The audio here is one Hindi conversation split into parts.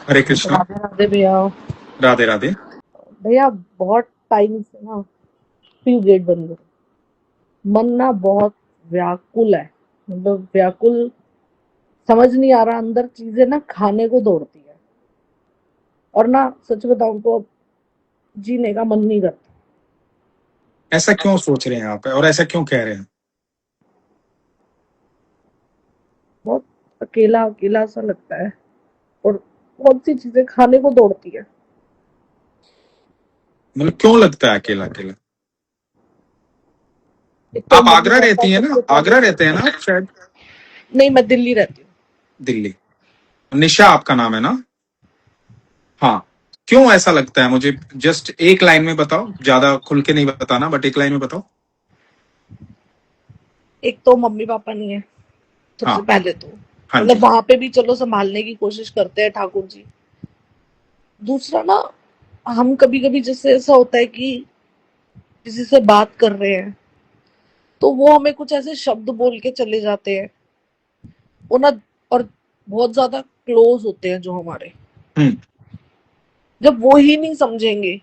हरे कृष्णा। राधे राधे भैया। राधे राधे। भैया बहुत टाइम से ना ट्यूब गेट बंद है। मन ना बहुत व्याकुल है। मतलब व्याकुल, समझ नहीं आ रहा, अंदर चीजें ना खाने को दौड़ती है। और ना सच बताऊं तो अब जीने का मन नहीं करता। ऐसा क्यों सोच रहे हैं आप और ऐसा क्यों कह रहे हैं? बहुत अकेला अकेला सा लगता है। और बहुत सी चीजें खाने को दौड़ती है। मतलब क्यों लगता है अकेला अकेला? एक तो आप मम्मी आगरा पापा रहती है ना? सबसे पहले आगरा तो। रहते हैं ना आप शायद? नहीं, मैं दिल्ली रहती हूँ। दिल्ली। निशा आपका नाम है ना? हाँ। क्यों ऐसा लगता है मुझे? जस्ट एक लाइन में बताओ, ज्यादा खुल के नहीं बताना, बट एक लाइन में बताओ। एक तो मम्मी पापा नहीं है सबसे हाँ। पहले तो। हाँ मतलब जी। वहां पे भी चलो संभालने की कोशिश करते हैं ठाकुर जी। दूसरा ना, हम कभी कभी जैसे ऐसा होता है कि किसी से बात कर रहे हैं तो वो हमें कुछ ऐसे शब्द बोल के चले जाते हैं। वो ना, और बहुत ज्यादा क्लोज होते हैं जो हमारे। हम्म। जब वो ही नहीं समझेंगे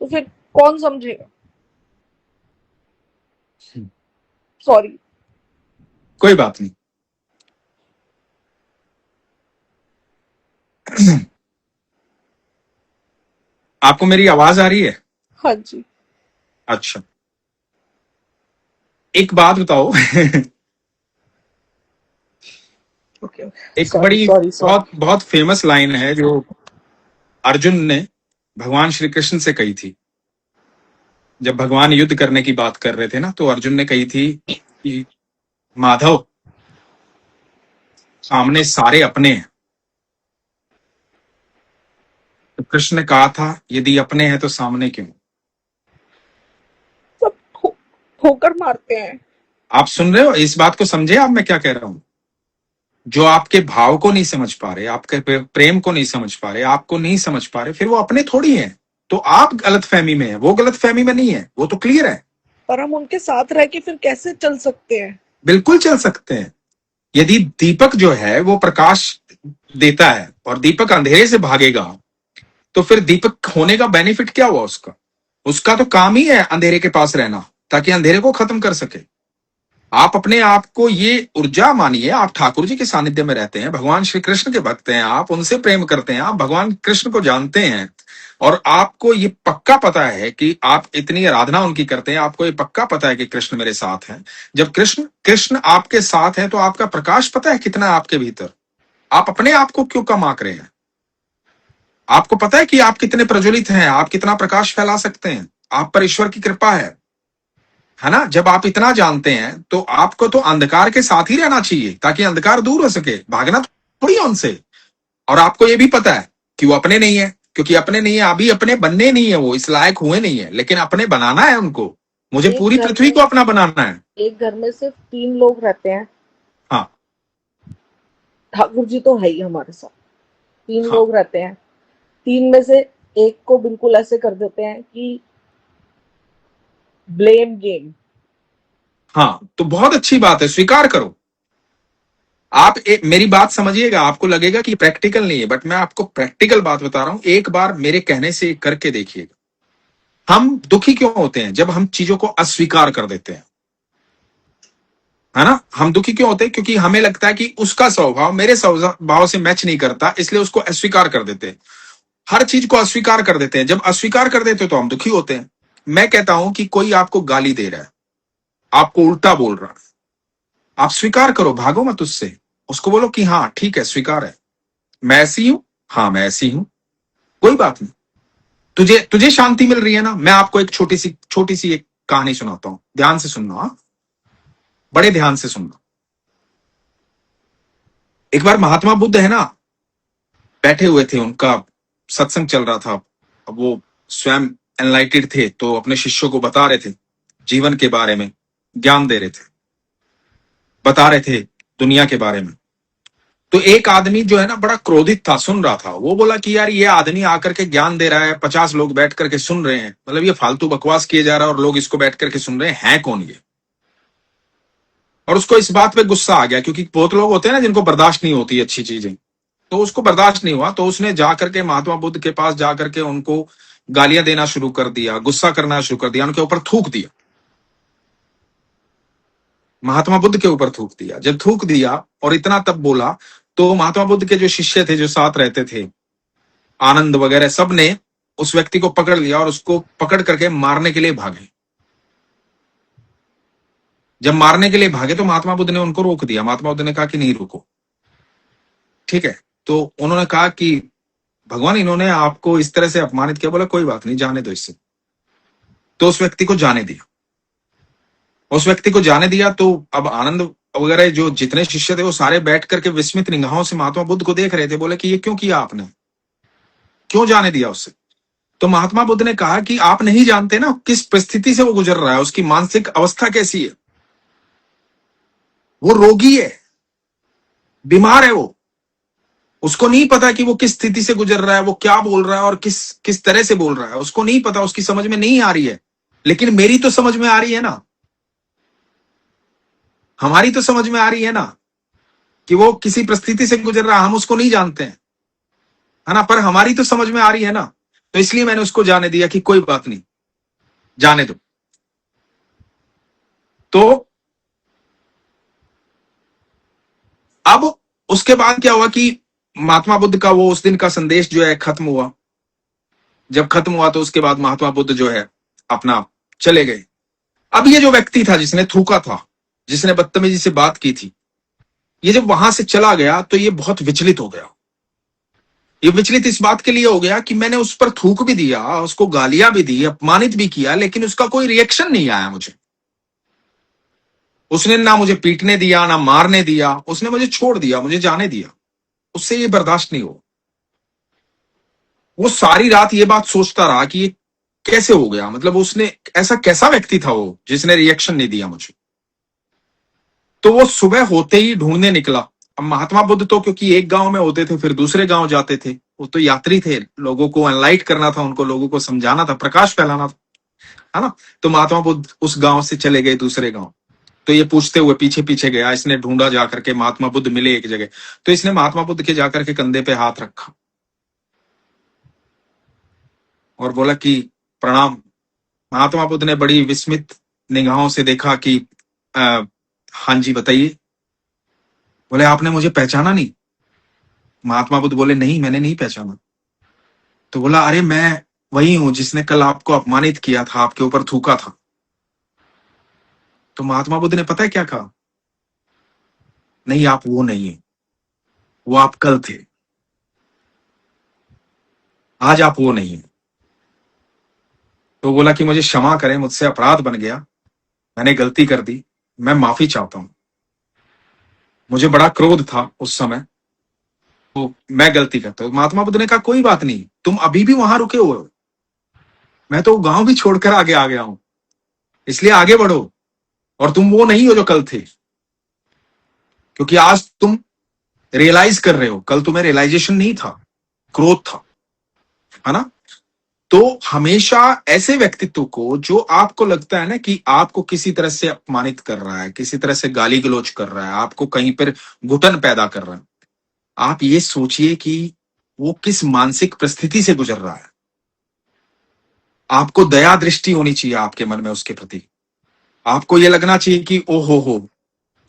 तो फिर कौन समझेगा? सॉरी। कोई बात नहीं। आपको मेरी आवाज आ रही है? हाँ जी। अच्छा। एक बात बताओ। ओके ओके, एक सॉरी बड़ी सॉरी सॉरी। बहुत बहुत फेमस लाइन है जो अर्जुन ने भगवान श्री कृष्ण से कही थी। जब भगवान युद्ध करने की बात कर रहे थे ना, तो अर्जुन ने कही थी कि माधव, सामने सारे अपने हैं। तो कृष्ण ने कहा था, यदि अपने हैं तो सामने क्यों? सब ठोकर मारते हैं। आप सुन रहे हो? इस बात को समझे आप मैं क्या कह रहा हूं? जो आपके भाव को नहीं समझ पा रहे, आपके प्रेम को नहीं समझ पा रहे, आपको नहीं समझ पा रहे, फिर वो अपने थोड़ी हैं। तो आप गलत फहमी में है, वो गलत फहमी में नहीं है, वो तो क्लियर है। पर हम उनके साथ रह के फिर कैसे चल सकते हैं? बिल्कुल चल सकते हैं। यदि दीपक जो है वो प्रकाश देता है और दीपक अंधेरे से भागेगा, तो फिर दीपक होने का बेनिफिट क्या हुआ उसका? उसका तो काम ही है अंधेरे के पास रहना, ताकि अंधेरे को खत्म कर सके। आप अपने आप को ये ऊर्जा मानिए, आप ठाकुर जी के सानिध्य में रहते हैं, भगवान श्री कृष्ण के भक्त हैं, आप उनसे प्रेम करते हैं, आप भगवान कृष्ण को जानते हैं। और आपको ये पक्का पता है कि आप इतनी आराधना उनकी करते हैं, आपको ये पक्का पता है कि कृष्ण मेरे साथ हैं। जब कृष्ण कृष्ण आपके साथ है तो आपका प्रकाश पता है कितना है आपके भीतर। आप अपने आप को क्यों कम आंक रहे हैं? आपको पता है कि आप कितने प्रज्वलित हैं, आप कितना प्रकाश फैला सकते हैं। आप पर ईश्वर की कृपा है ना? जब आप इतना जानते हैं तो आपको तो अंधकार के साथ ही रहना चाहिए, ताकि अंधकार दूर हो सके, भागना थोड़ी है उनसे। और आपको ये भी पता है कि वो अपने नहीं है, क्योंकि अपने नहीं है, अभी अपने बनने नहीं है, वो इस लायक हुए नहीं है, लेकिन अपने बनाना है उनको। मुझे एक पूरी घर पृथ्वी में को अपना बनाना है। एक घर में सिर्फ 3 लोग रहते हैं। हाँ। ठाकुर जी तो है ही हमारे साथ। तीन हाँ। लोग रहते हैं। तीन में से एक को बिल्कुल ऐसे कर देते हैं कि ब्लेम गेम। हाँ, तो बहुत अच्छी बात है, स्वीकार करो। मेरी बात समझिएगा, आपको लगेगा कि प्रैक्टिकल नहीं है, बट मैं आपको प्रैक्टिकल बात बता रहा हूं, एक बार मेरे कहने से करके देखिएगा। हम दुखी क्यों होते हैं? जब हम चीजों को अस्वीकार कर देते हैं, है ना? हम दुखी क्यों होते हैं? क्योंकि हमें लगता है कि उसका स्वभाव मेरे स्वभाव से मैच नहीं करता, इसलिए उसको अस्वीकार कर देते हैं। हर चीज को अस्वीकार कर देते हैं। जब अस्वीकार कर देते हैं तो हम दुखी होते हैं। मैं कहता हूं कि कोई आपको गाली दे रहा है, आपको उल्टा बोल रहा है, आप स्वीकार करो, भागो मत उससे। उसको बोलो कि हाँ ठीक है, स्वीकार है, मैं ऐसी हूं। हाँ मैं ऐसी हूं, कोई बात नहीं। तुझे तुझे शांति मिल रही है ना? मैं आपको एक छोटी सी एक कहानी सुनाता हूं, ध्यान से सुनना, हाँ? बड़े ध्यान से सुनना। एक बार महात्मा बुद्ध है ना, बैठे हुए थे, उनका सत्संग चल रहा था। अब वो स्वयं एनलाइटेड थे, तो अपने शिष्यों को बता रहे थे, जीवन के बारे में ज्ञान दे रहे थे, बता रहे थे दुनिया के बारे में। तो एक आदमी जो है ना, बड़ा क्रोधित था, सुन रहा था। वो बोला कि यार, ये आदमी आकर के ज्ञान दे रहा है, 50 लोग बैठ करके सुन रहे हैं, मतलब ये फालतू बकवास किए जा रहा है और लोग इसको बैठ करके सुन रहे हैं कौन ये? और उसको इस बात पे गुस्सा आ गया, क्योंकि बहुत लोग होते हैं ना जिनको बर्दाश्त नहीं होती अच्छी चीजें। तो उसको बर्दाश्त नहीं हुआ, तो उसने जाकर के महात्मा बुद्ध के पास जाकर के उनको गालियां देना शुरू कर दिया, गुस्सा करना शुरू कर दिया, उनके ऊपर थूक दिया, महात्मा बुद्ध के ऊपर थूक दिया। जब थूक दिया और इतना तब बोला, तो महात्मा बुद्ध के जो शिष्य थे, जो साथ रहते थे, आनंद वगैरह, सब ने उस व्यक्ति को पकड़ लिया और उसको पकड़ करके मारने के लिए भागे। जब मारने के लिए भागे तो महात्मा बुद्ध ने उनको रोक दिया। महात्मा बुद्ध ने कहा कि नहीं, रुको, ठीक है। तो उन्होंने कहा कि भगवान, इन्होंने आपको इस तरह से अपमानित किया। बोला कोई बात नहीं, जाने दो इससे। तो उस व्यक्ति को जाने दिया, उस व्यक्ति को जाने दिया। तो अब आनंद वगैरह जो जितने शिष्य थे वो सारे बैठ करके विस्मित निगाहों से महात्मा बुद्ध को देख रहे थे। बोले कि ये क्यों किया आपने, क्यों जाने दिया उससे? तो महात्मा बुद्ध ने कहा कि आप नहीं जानते ना किस परिस्थिति से वो गुजर रहा है, उसकी मानसिक अवस्था कैसी है। वो रोगी है, बीमार है, वो उसको नहीं पता कि वो किस स्थिति से गुजर रहा है, वो क्या बोल रहा है और किस किस तरह से बोल रहा है, उसको नहीं पता, उसकी समझ में नहीं आ रही है। लेकिन मेरी तो समझ में आ रही है ना, हमारी तो समझ में आ रही है ना कि वो किसी परिस्थिति से गुजर रहा है। हम उसको नहीं जानते हैं, है ना, पर हमारी तो समझ में आ रही है ना। तो इसलिए मैंने उसको जाने दिया कि कोई बात नहीं, जाने दो। तो अब उसके बाद क्या हुआ कि महात्मा बुद्ध का वो उस दिन का संदेश जो है खत्म हुआ। जब खत्म हुआ तो उसके बाद महात्मा बुद्ध जो है अपना चले गए। अब ये जो व्यक्ति था जिसने थूका था, जिसने बदतमीजी से बात की थी, ये जब वहां से चला गया तो ये बहुत विचलित हो गया। ये विचलित इस बात के लिए हो गया कि मैंने उस पर थूक भी दिया, उसको गालियां भी दी, अपमानित भी किया, लेकिन उसका कोई रिएक्शन नहीं आया मुझे। उसने ना मुझे पीटने दिया, ना मारने दिया, उसने मुझे छोड़ दिया, मुझे जाने दिया। उससे ये बर्दाश्त नहीं हो। वो सारी रात ये बात सोचता रहा कि ये कैसे हो गया, मतलब उसने ऐसा कैसा व्यक्ति था वो जिसने रिएक्शन नहीं दिया मुझे। तो वो सुबह होते ही ढूंढने निकला। अब महात्मा बुद्ध तो क्योंकि एक गांव में होते थे फिर दूसरे गांव जाते थे, वो तो यात्री थे, लोगों को एनलाइट करना था, उनको लोगों को समझाना था, प्रकाश फैलाना था, है ना। तो महात्मा बुद्ध उस गांव से चले गए दूसरे गांव। तो ये पूछते हुए पीछे पीछे गया, इसने ढूंढा जाकर के, महात्मा बुद्ध मिले एक जगह। तो इसने महात्मा बुद्ध के जाकर के कंधे पे हाथ रखा और बोला कि प्रणाम। महात्मा बुद्ध ने बड़ी विस्मित निगाहों से देखा कि हाँ जी बताइए। बोले आपने मुझे पहचाना नहीं? महात्मा बुद्ध बोले नहीं, मैंने नहीं पहचाना। तो बोला अरे मैं वही हूं जिसने कल आपको अपमानित किया था, आपके ऊपर थूका था। तो महात्मा बुद्ध ने पता है क्या कहा? नहीं, आप वो नहीं है, वो आप कल थे, आज आप वो नहीं है। तो बोला कि मुझे क्षमा करें, मुझसे अपराध बन गया, मैंने गलती कर दी, मैं माफी चाहता हूं, मुझे बड़ा क्रोध था उस समय, तो मैं गलती करता हूं। महात्मा बुद्ध ने कहा कोई बात नहीं, तुम अभी भी वहां रुके हुए हो, मैं तो गांव भी छोड़कर आगे आ गया हूं, इसलिए आगे बढ़ो। और तुम वो नहीं हो जो कल थे, क्योंकि आज तुम रियलाइज कर रहे हो, कल तुम्हें रियलाइजेशन नहीं था, क्रोध था, है ना। तो हमेशा ऐसे व्यक्तित्व को जो आपको लगता है ना कि आपको किसी तरह से अपमानित कर रहा है, किसी तरह से गाली गलौज कर रहा है, आपको कहीं पर घुटन पैदा कर रहा है, आप ये सोचिए कि वो किस मानसिक परिस्थिति से गुजर रहा है। आपको दया दृष्टि होनी चाहिए आपके मन में उसके प्रति। आपको ये लगना चाहिए कि ओ हो,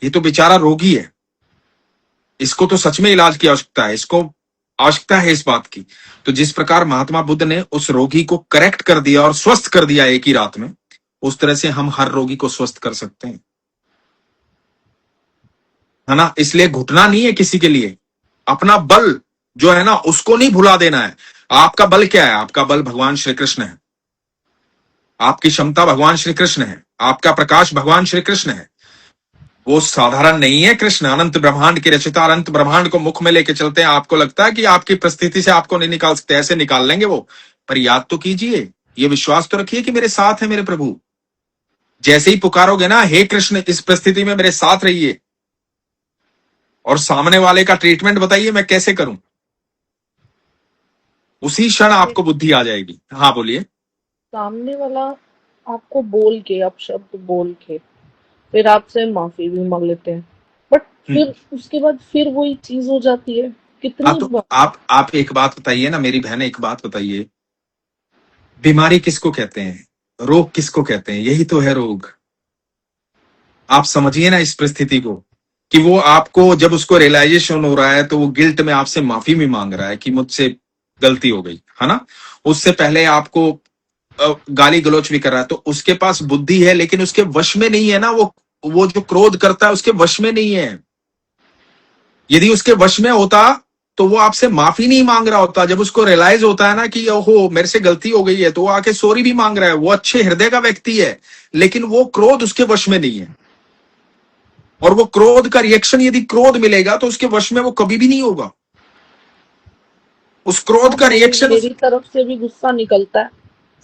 ये तो बेचारा रोगी है, इसको तो सच में इलाज की आवश्यकता है, इसको आवश्यकता है इस बात की। तो जिस प्रकार महात्मा बुद्ध ने उस रोगी को करेक्ट कर दिया और स्वस्थ कर दिया एक ही रात में, उस तरह से हम हर रोगी को स्वस्थ कर सकते हैं, है ना। इसलिए घुटना नहीं है किसी के लिए, अपना बल जो है ना उसको नहीं भुला देना है। आपका बल क्या है? आपका बल भगवान श्री कृष्ण है, आपकी क्षमता भगवान श्री कृष्ण है, आपका प्रकाश भगवान श्री कृष्ण है। वो साधारण नहीं है कृष्ण, अनंत ब्रह्मांड के रचिता, अनंत ब्रह्मांड को मुख में लेके चलते हैं। आपको लगता है कि आपकी परिस्थिति से आपको नहीं निकाल सकते, ऐसे निकाल लेंगे वो, पर याद तो कीजिए, ये विश्वास तो रखिए कि मेरे साथ है मेरे प्रभु। जैसे ही पुकारोगे ना, हे कृष्ण इस परिस्थिति में मेरे साथ रहिए, और सामने वाले का ट्रीटमेंट बताइए मैं कैसे करूं, उसी क्षण आपको बुद्धि आ जाएगी। हाँ बोलिए। सामने वाला आपको बोल के, अपशब्द बोल के फिर आपसे माफी भी मांग लेते हैं, बट फिर उसके बाद फिर वही चीज हो जाती है। हाँ, कितनी तो बार। आप एक बात बताइए ना मेरी बहन, एक बात बताइए, बीमारी किसको कहते हैं, रोग किसको कहते हैं? यही तो है रोग। आप समझिए ना इस परिस्थिति को, कि वो आपको जब उसको रियलाइजेशन हो रहा है तो वो गिल्ट में आपसे माफी भी मांग रहा है कि मुझसे गलती हो गई, है ना। उससे पहले आपको गाली गलौच भी कर रहा है, तो उसके पास बुद्धि है लेकिन उसके वश में नहीं है ना। वो जो क्रोध करता है उसके वश में नहीं है। यदि उसके वश में होता तो वो आपसे माफी नहीं मांग रहा होता। जब उसको रियलाइज होता है ना कि ओहो मेरे से गलती हो गई है, तो वो आके सॉरी भी मांग रहा है। वो अच्छे हृदय का व्यक्ति है, लेकिन वो क्रोध उसके वश में नहीं है। और वो क्रोध का रिएक्शन, यदि क्रोध मिलेगा तो उसके वश में वो कभी भी नहीं होगा। उस हाँ, क्रोध का रिएक्शन मेरी तरफ से भी गुस्सा निकलता है,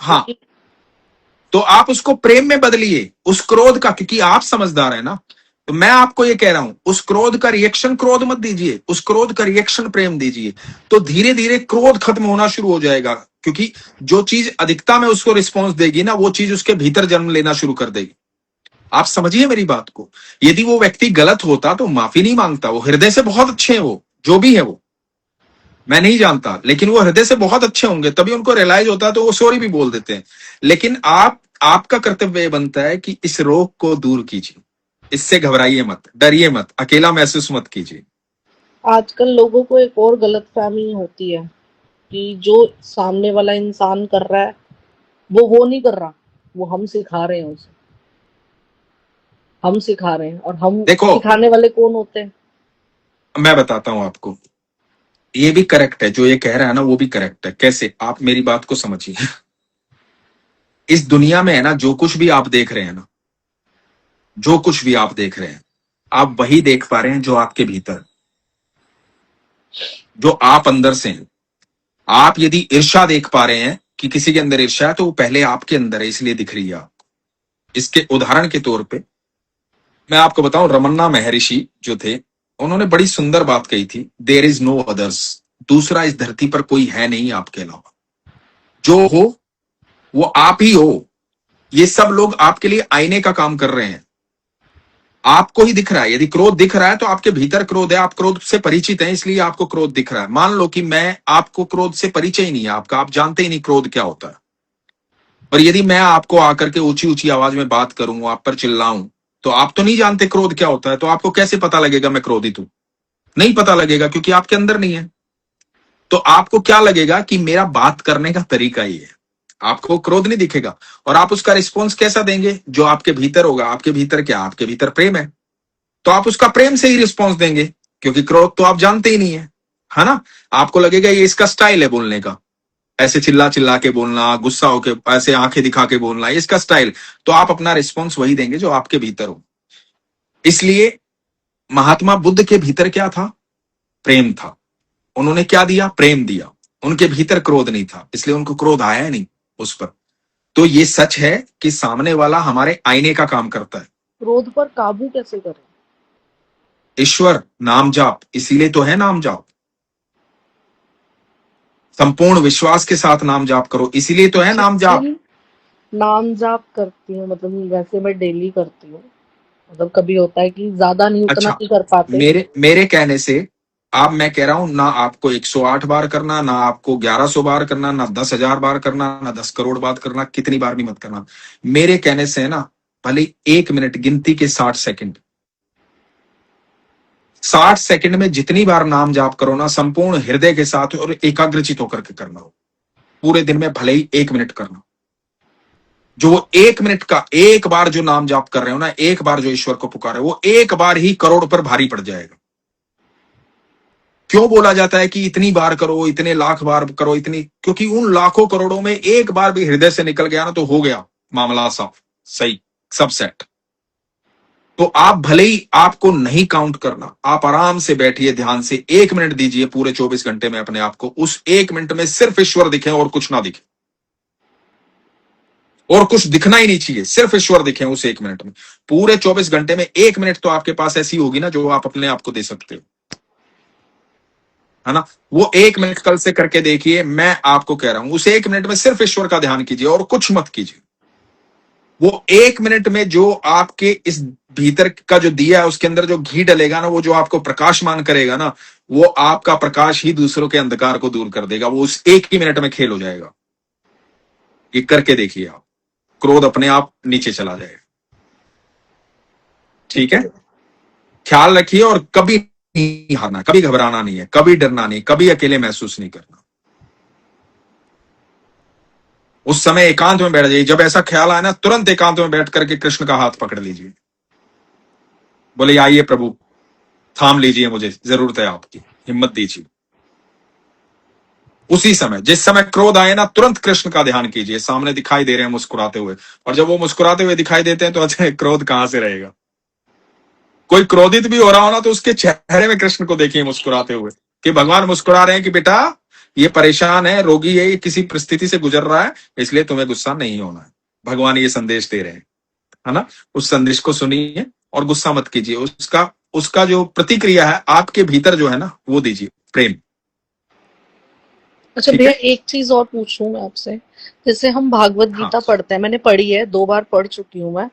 हाँ, लेकिन तो आप उसको प्रेम में बदलिए उस क्रोध का, क्योंकि आप समझदार है ना। तो मैं आपको ये कह रहा हूं, उस क्रोध का रिएक्शन क्रोध मत दीजिए, उस क्रोध का रिएक्शन प्रेम दीजिए। तो धीरे धीरे क्रोध खत्म होना शुरू हो जाएगा, क्योंकि जो चीज अधिकता में उसको रिस्पॉन्स देगी ना, वो चीज उसके भीतर जन्म लेना शुरू कर देगी। आप समझिए मेरी बात को। यदि वो व्यक्ति गलत होता तो माफी नहीं मांगता। वो हृदय से बहुत अच्छे हैं, वो जो भी है वो, मैं नहीं जानता, लेकिन वो हृदय से बहुत अच्छे होंगे, तभी उनको रियलाइज होता है तो वो सॉरी भी बोल देते हैं। लेकिन आपका कर्तव्य ये बनता है कि इस रोग को दूर कीजिए। इससे घबराइए मत, डरिए मत, अकेला महसूस मत कीजिए। आजकल लोगों को एक और गलतफहमी होती है कि जो सामने वाला इंसान कर रहा है वो नहीं कर रहा, वो हम सिखा रहे हैं उसे, हम सिखा रहे हैं। और हम देखो, सिखाने वाले कौन होते हैं? मैं बताता हूं आपको, ये भी करेक्ट है जो ये कह रहा है ना, वो भी करेक्ट है। कैसे? आप मेरी बात को समझिए। इस दुनिया में है ना, जो कुछ भी आप देख रहे हैं ना, जो कुछ भी आप देख रहे हैं, आप वही देख पा रहे हैं जो आपके भीतर, जो आप अंदर से हैं। आप यदि ईर्ष्या देख पा रहे हैं कि किसी के अंदर ईर्ष्या है, तो वो पहले आपके अंदर है, इसलिए दिख रही है आपको। इसके उदाहरण के तौर पे मैं आपको बताऊं, रमन्ना महर्षि जो थे, उन्होंने बड़ी सुंदर बात कही थी, देयर इज नो अदर्स। दूसरा इस धरती पर कोई है नहीं आपके अलावा। जो हो वो आप ही हो। ये सब लोग आपके लिए आईने का काम कर रहे हैं। आपको ही दिख रहा है। यदि क्रोध दिख रहा है तो आपके भीतर क्रोध है, आप क्रोध से परिचित हैं, इसलिए आपको क्रोध दिख रहा है। मान लो कि मैं आपको क्रोध से परिचय ही नहीं है आपका, आप जानते ही नहीं क्रोध क्या होता है। और यदि मैं आपको आकर के ऊंची ऊंची आवाज में बात करूं, आप पर चिल्लाऊं, तो आप तो नहीं जानते क्रोध क्या होता है। तो आपको कैसे पता लगेगा मैं क्रोधित हूं? नहीं पता लगेगा, क्योंकि आपके अंदर नहीं है। तो आपको क्या लगेगा कि मेरा बात करने का तरीका ही है। आपको क्रोध नहीं दिखेगा। और आप उसका रिस्पॉन्स कैसा देंगे? जो आपके भीतर होगा। आपके भीतर क्या? आपके भीतर प्रेम है, तो आप उसका प्रेम से ही रिस्पॉन्स देंगे, क्योंकि क्रोध तो आप जानते ही नहीं है ना। आपको लगेगा ये इसका स्टाइल है बोलने का, ऐसे चिल्ला चिल्ला के बोलना, गुस्सा होके ऐसे आंखें दिखा के बोलना, ये इसका स्टाइल। तो आप अपना रिस्पॉन्स वही देंगे जो आपके भीतर हो। इसलिए महात्मा बुद्ध के भीतर क्या था? प्रेम था। उन्होंने क्या दिया? प्रेम दिया। उनके भीतर क्रोध नहीं था, इसलिए उनको क्रोध आया नहीं उस पर। तो ये सच है कि सामने वाला हमारे आईने का काम करता है। क्रोध पर काबू कैसे करें? ईश्वर, नाम जाप, इसीलिए तो है नाम जाप। संपूर्ण विश्वास के साथ नाम जाप करो, इसीलिए तो है जिस नाम जाप। दिन नाम जाप करती हूँ, मतलब वैसे मैं डेली करती हूँ, मतलब कभी होता है कि ज्यादा नहीं, उतना अच्छा, नहीं कर पाते। मेरे मेरे कहने से, आप, मैं कह रहा हूं ना आपको 108 बार करना, ना आपको 1100 बार करना, ना 10,000 बार करना, ना 10 करोड़ बार करना, कितनी बार भी मत करना। मेरे कहने से है ना, भले 1 मिनट, गिनती के 60 सेकंड, 60 सेकंड में जितनी बार नाम जाप करो ना, संपूर्ण हृदय के साथ और एकाग्रचित होकर के करना हो। पूरे दिन में भले ही 1 मिनट करना। जो वो 1 मिनट का एक बार जो नाम जाप कर रहे हो ना, एक बार जो ईश्वर को पुकारे, वो एक बार ही करोड़ पर भारी पड़ जाएगा। क्यों बोला जाता है कि इतनी बार करो, इतने लाख बार करो, इतनी? क्योंकि उन लाखों करोड़ों में एक बार भी हृदय से निकल गया ना, तो हो गया मामला साफ, सही, सब सेट। तो आप भले ही आपको नहीं काउंट करना, आप आराम से बैठिए, ध्यान से 1 मिनट दीजिए पूरे 24 घंटे में अपने आप को। उस 1 मिनट में सिर्फ ईश्वर दिखे और कुछ ना दिखे, और कुछ दिखना ही नहीं चाहिए, सिर्फ ईश्वर दिखे उस 1 मिनट में। पूरे 24 घंटे में 1 मिनट तो आपके पास ऐसी होगी ना जो आप अपने आप को दे सकते हो, है ना। वो 1 मिनट कल से करके देखिए। मैं आपको कह रहा हूं, उस 1 मिनट में सिर्फ ईश्वर का ध्यान कीजिए और कुछ मत कीजिए। वो 1 मिनट में जो आपके इस भीतर का जो दिया है उसके अंदर जो घी डलेगा ना, वो जो आपको प्रकाशमान करेगा ना, वो आपका प्रकाश ही दूसरों के अंधकार को दूर कर देगा। वो उस 1 ही मिनट में खेल हो जाएगा। ये करके देखिए आप, क्रोध अपने आप नीचे चला जाएगा। ठीक है, ख्याल रखिए और कभी नहीं हारना, कभी घबराना नहीं है, कभी डरना नहीं, कभी अकेले महसूस नहीं करना। उस समय एकांत में बैठ जाइए। जब ऐसा ख्याल आए ना, तुरंत एकांत में बैठ करके कृष्ण का हाथ पकड़ लीजिए, बोले आइए प्रभु, थाम लीजिए, मुझे जरूरत है आपकी, हिम्मत दीजिए। उसी समय, जिस समय क्रोध आए ना, तुरंत कृष्ण का ध्यान कीजिए, सामने दिखाई दे रहे हैं मुस्कुराते हुए। और जब वो मुस्कुराते हुए दिखाई देते हैं तो अच्छा, क्रोध कहां से रहेगा। कोई क्रोधित भी हो रहा हो ना, तो उसके चेहरे में कृष्ण को देखिए मुस्कुराते हुए, कि भगवान मुस्कुरा रहे हैं कि बेटा ये परेशान है, रोगी है, ये किसी परिस्थिति से गुजर रहा है, इसलिए तुम्हें गुस्सा नहीं होना है। भगवान ये संदेश दे रहे हैं, है ना। उस संदेश को सुनिए और गुस्सा मत कीजिए। उसका उसका जो प्रतिक्रिया है आपके भीतर जो है ना, वो दीजिए, प्रेम। अच्छा ठीक भैया, है। एक चीज और पूछूं मैं आपसे। जैसे हम भागवत हाँ। गीता पढ़ते हैं, मैंने पढ़ी है, 2 बार पढ़ चुकी हूँ मैं।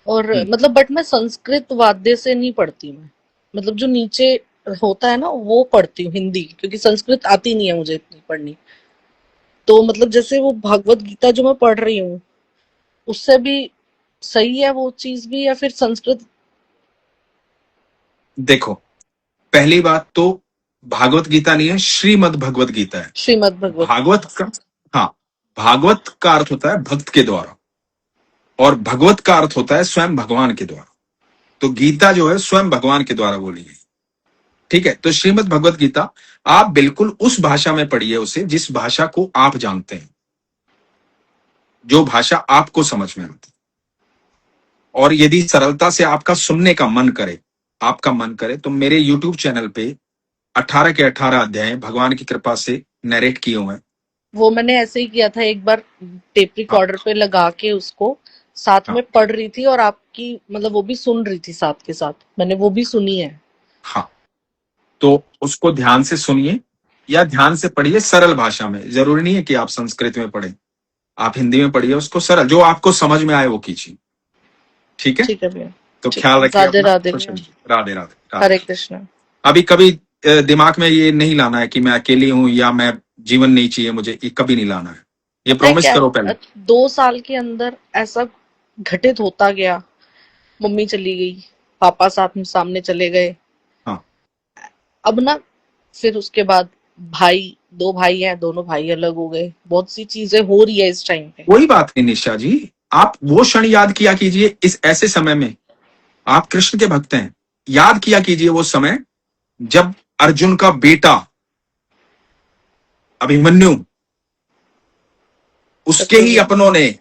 और हम्म। मतलब बट मैं संस्कृत वाद्य से नहीं पढ़ती मैं। मतलब जो नीचे होता है ना, वो पढ़ती हूँ हिंदी, क्योंकि संस्कृत आती नहीं है मुझे इतनी पढ़नी। तो मतलब जैसे वो भागवत गीता जो मैं पढ़ रही हूँ, उससे भी सही है वो चीज भी, या फिर संस्कृत? देखो, पहली बात तो भागवत गीता नहीं है, श्रीमद् भगवत गीता है। श्रीमद् भगवत। भागवत का, हाँ, भागवत का अर्थ होता है भक्त के द्वारा, और भगवत का अर्थ होता है स्वयं भगवान के द्वारा। तो गीता जो है स्वयं भगवान के द्वारा बोली गई। ठीक है, तो श्रीमद् भगवत गीता आप बिल्कुल उस भाषा में पढ़िए उसे, जिस भाषा को आप जानते हैं, जो भाषा आपको समझ में आती है। और यदि सरलता से आपका सुनने का मन करे, आपका मन करे, तो मेरे YouTube चैनल पे 18 के 18 अध्याय भगवान की कृपा से नरेट किए हुए हैं। वो मैंने ऐसे ही किया था एक बार, टेप हाँ। रिकॉर्डर पे लगा के उसको साथ हाँ। में पढ़ रही थी, और आपकी मतलब वो भी सुन रही थी साथ के साथ, मैंने वो भी सुनी है। हाँ, तो उसको ध्यान से सुनिए या ध्यान से पढ़िए, सरल भाषा में। जरूरी नहीं है कि आप संस्कृत में पढ़ें, आप हिंदी में पढ़िए उसको, सरल जो आपको समझ में आए वो कीजिए। ठीक है, ठीक है भैया। तो ठीक ख्याल है, रखिए राधे अपना, राधे खुश भैया। रहिए। राधे राधे राधे। हरे कृष्ण। अभी कभी दिमाग में ये नहीं लाना है कि मैं अकेली हूं या मैं जीवन नहीं चाहिए मुझे, ये कभी नहीं लाना है। ये पता है प्रॉमिस क्या, करो पहले। 2 साल के अंदर ऐसा घटित होता गया। मम्मी चली गई, पापा साथ में सामने चले गए। हाँ, अब ना, फिर उसके बाद भाई, 2 भाई हैं, दोनों भाई अलग हो गए। बहुत सी चीजें हो रही है इस टाइम पे। कोई बात नहीं निशा जी, आप वो क्षण याद किया कीजिए इस ऐसे समय में। आप कृष्ण के भक्त हैं, याद किया कीजिए वो समय जब अर्जुन का बेटा अभिमन्यु, उसके ही चक्रव्यूह। अपनों ने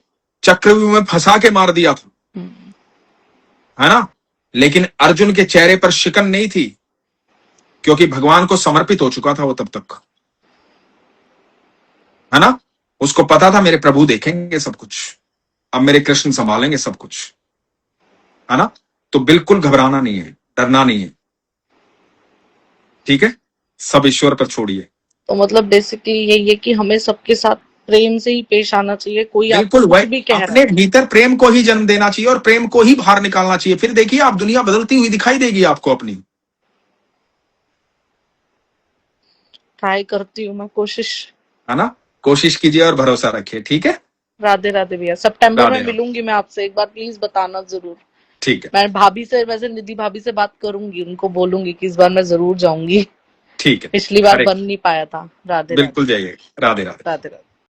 चक्रव्यूह में फंसा के मार दिया था, हम्म। है ना। लेकिन अर्जुन के चेहरे पर शिकन नहीं थी, क्योंकि भगवान को समर्पित हो चुका था वो तब तक, है ना। उसको पता था मेरे प्रभु देखेंगे सब कुछ, अब मेरे कृष्ण संभालेंगे सब कुछ, है ना। तो बिल्कुल घबराना नहीं है, डरना नहीं है। ठीक है, सब ईश्वर पर छोड़िए। तो मतलब बेसिकली यही है कि हमें सबके साथ प्रेम से ही पेश आना चाहिए। कोई आपको बिल्कुल, कुछ वह भी कह रहा अपने है, भीतर प्रेम को ही जन्म देना चाहिए और प्रेम को ही बाहर निकालना चाहिए। फिर देखिए आप, दुनिया बदलती हुई दिखाई देगी आपको अपनी। ट्राई करती हूँ मैं, कोशिश। है ना, कोशिश कीजिए और भरोसा रखिए। ठीक है, राधे राधे भैया। सितंबर में राधे राधे। मिलूंगी मैं आपसे, एक बार प्लीज बताना जरूर। ठीक है। मैं भाभी से, वैसे निधि भाभी से बात करूंगी, उनको बोलूंगी कि इस बार मैं जरूर जाऊंगी। ठीक है। पिछली बार हरे, बन नहीं पाया था। राधे राधे। बिल्कुल जाइए। राधे राधे। राधे राधे।